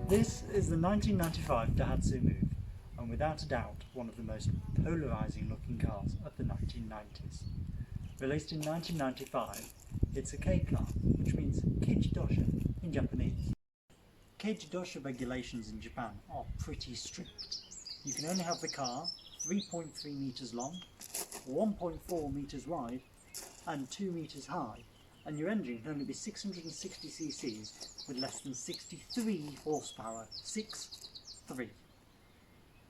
This is the 1995 Daihatsu Move, and without a doubt one of the most polarising looking cars of the 1990s. Released in 1995, it's a K car, which means Keijidosha in Japanese. Keijidosha regulations in Japan are pretty strict. You can only have the car 3.3 metres long, 1.4 metres wide and 2 metres high, and your engine can only be 660 cc's with less than 63 horsepower, 6.3.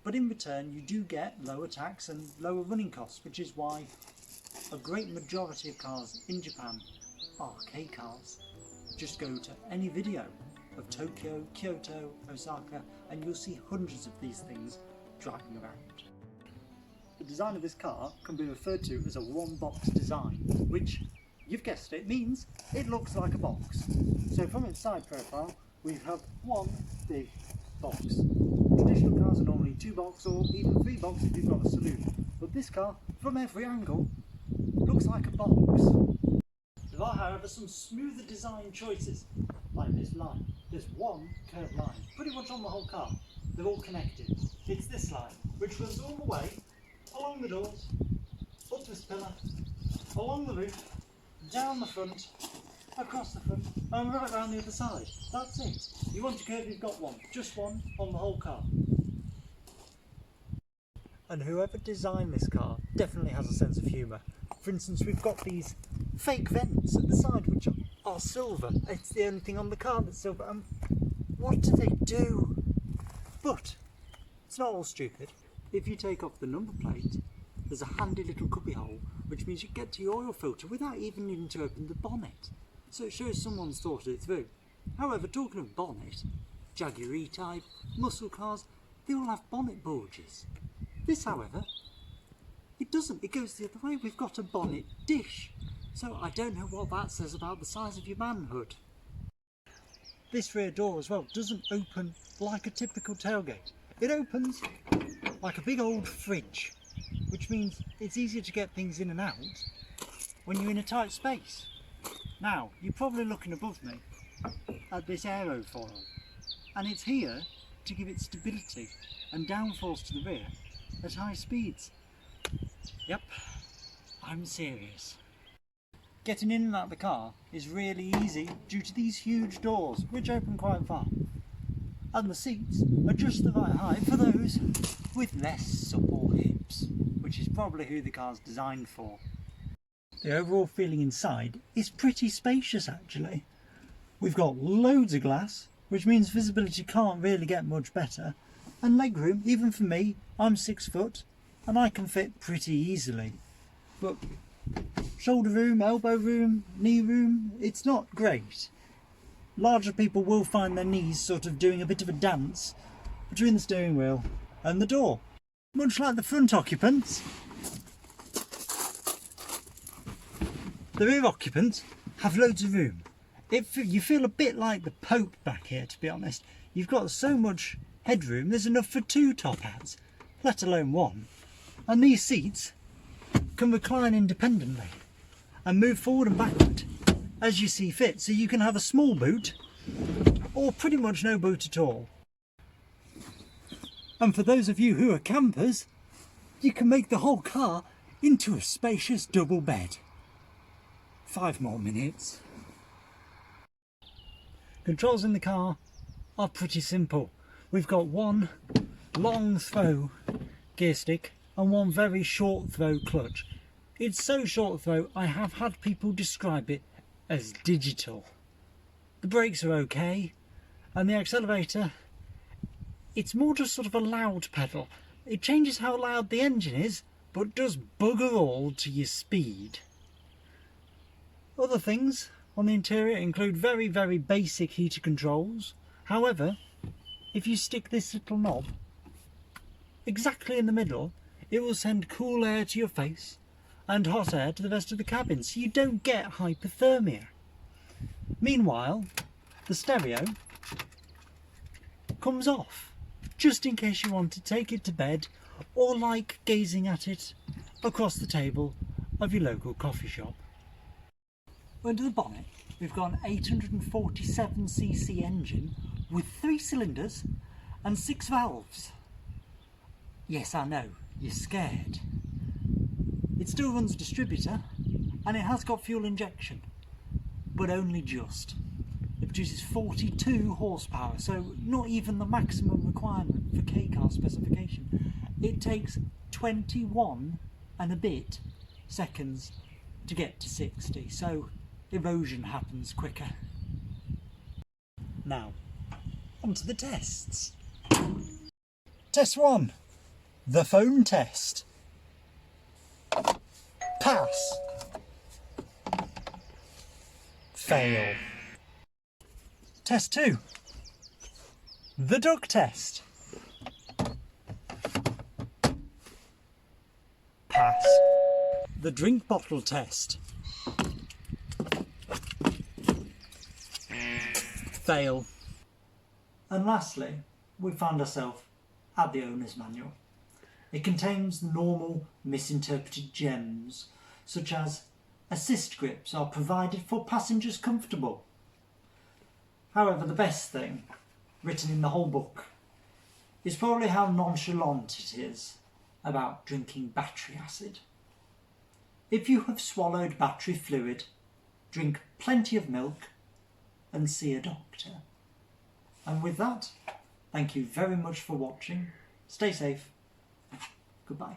But in return you do get lower tax and lower running costs, which is why a great majority of cars in Japan are K cars. Just go to any video of Tokyo, Kyoto, Osaka and you'll see hundreds of these things driving around. The design of this car can be referred to as a one-box design, which, you've guessed it, means it looks like a box. So from its side profile we have one big box. Traditional cars are normally 2-box or even 3-box if you've got a saloon, but this car, from every angle, looks like a box. There are however some smoother design choices, like this line. There's one curved line, pretty much on the whole car. They're all connected. It's this line, which runs all the way along the doors, up this pillar, along the roof, down the front, across the front, and right round the other side. That's it. You want a curve, you've got one. Just one on the whole car. And whoever designed this car definitely has a sense of humour. For instance, we've got these fake vents at the side which are silver. It's the only thing on the car that's silver. And what do they do? But it's not all stupid. If you take off the number plate, there's a handy little cubby hole, which means you get to your oil filter without even needing to open the bonnet. So it shows someone's thought it through. However, talking of bonnet, Jaguar E-Type, muscle cars, they all have bonnet bulges. This, however, it doesn't. It goes the other way. We've got a bonnet dish. So I don't know what that says about the size of your manhood. This rear door as well doesn't open like a typical tailgate. It opens like a big old fridge, which means it's easier to get things in and out when you're in a tight space. Now, you're probably looking above me at this aerofoil, and it's here to give it stability and downforce to the rear at high speeds. Yep, I'm serious. Getting in and out of the car is really easy due to these huge doors, which open quite far. And the seats are just the right height for those with less supple hips, which is probably who the car's designed for. The overall feeling inside is pretty spacious actually. We've got loads of glass, which means visibility can't really get much better, and legroom, even for me, I'm 6 foot and I can fit pretty easily. But shoulder room, elbow room, knee room, it's not great. Larger people will find their knees sort of doing a bit of a dance between the steering wheel and the door. Much like the front occupants, the rear occupants have loads of room. You feel a bit like the Pope back here, to be honest. You've got so much headroom, there's enough for 2 top hats, let alone 1. And these seats can recline independently and move forward and backward as you see fit, so you can have a small boot or pretty much no boot at all. And for those of you who are campers, you can make the whole car into a spacious double bed. 5 more minutes. Controls in the car are pretty simple. We've got one long throw gear stick and one very short throw clutch. It's so short throw I have had people describe it as digital. The brakes are okay, and the accelerator, it's more just sort of a loud pedal. It changes how loud the engine is, but does bugger all to your speed. Other things on the interior include very, very basic heater controls. However, if you stick this little knob exactly in the middle, it will send cool air to your face and hot air to the rest of the cabin, so you don't get hypothermia. Meanwhile, the stereo comes off, just in case you want to take it to bed or like gazing at it across the table of your local coffee shop. Under the bonnet, we've got an 847cc engine with 3 cylinders and 6 valves. Yes, I know, you're scared. It still runs a distributor and it has got fuel injection, but only just. It produces 42 horsepower, so not even the maximum requirement for K-car specification. It takes 21 and a bit seconds to get to 60, so erosion happens quicker. Now, onto the tests. Test 1. The phone test. Pass. Fail. Test 2. The dog test. Pass. The drink bottle test. Fail. And lastly, we found ourselves at the owner's manual. It contains normal misinterpreted gems, such as assist grips are provided for passengers comfortable. However, the best thing written in the whole book is probably how nonchalant it is about drinking battery acid. If you have swallowed battery fluid, drink plenty of milk and see a doctor. And with that, thank you very much for watching. Stay safe. Goodbye.